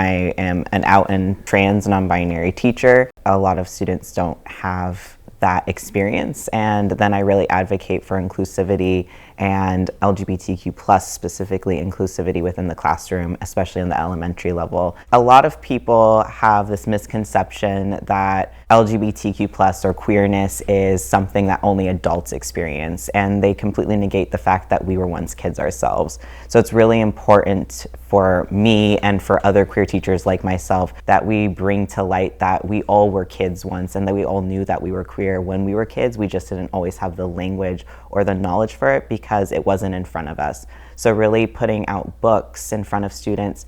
I am an out and trans non-binary teacher. A lot of students don't have that experience, and then I really advocate for inclusivity and LGBTQ plus, specifically inclusivity within the classroom, especially in the elementary level. A lot of people have this misconception that LGBTQ plus or queerness is something that only adults experience, and they completely negate the fact that we were once kids ourselves. So it's really important for me and for other queer teachers like myself that we bring to light that we all were kids once, and that we all knew that we were queer when we were kids. We just didn't always have the language or the knowledge for it because it wasn't in front of us. So really putting out books in front of students,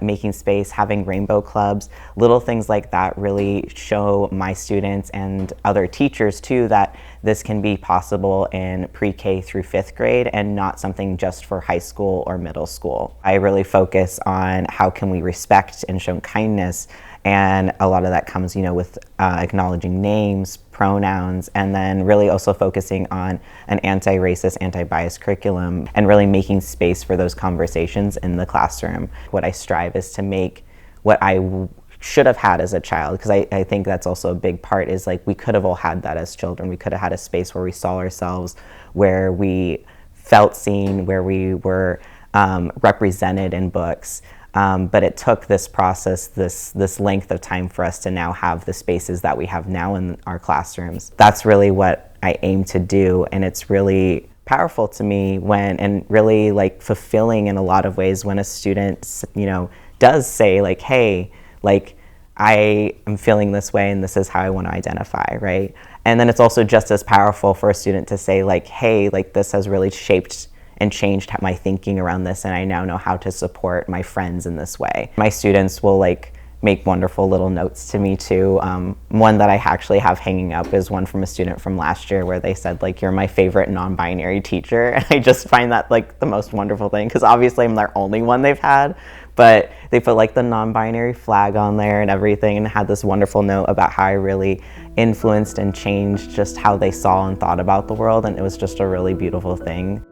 making space, having rainbow clubs, little things like that really show my students and other teachers too that this can be possible in pre-K through 5th grade and not something just for high school or middle school. I really focus on how can we respect and show kindness, and a lot of that comes, with acknowledging names, pronouns, and then really also focusing on an anti-racist, anti-bias curriculum and really making space for those conversations in the classroom. What I strive is to make what I should have had as a child, because I think that's also a big part, is like we could have all had that as children. We could have had a space where we saw ourselves, where we felt seen, where we were represented in books. But it took this process, this length of time for us to now have the spaces that we have now in our classrooms. That's really what I aim to do, and it's really powerful to me and really like fulfilling in a lot of ways when a student, does say like, hey, like I am feeling this way and this is how I want to identify, right? And then it's also just as powerful for a student to say like, hey, like this has really shaped and changed my thinking around this, and I now know how to support my friends in this way. My students will like make wonderful little notes to me too. One that I actually have hanging up is one from a student from last year where they said like, you're my favorite non-binary teacher. And I just find that like the most wonderful thing, because obviously I'm their only one they've had, but they put like the non-binary flag on there and everything, and had this wonderful note about how I really influenced and changed just how they saw and thought about the world, and it was just a really beautiful thing.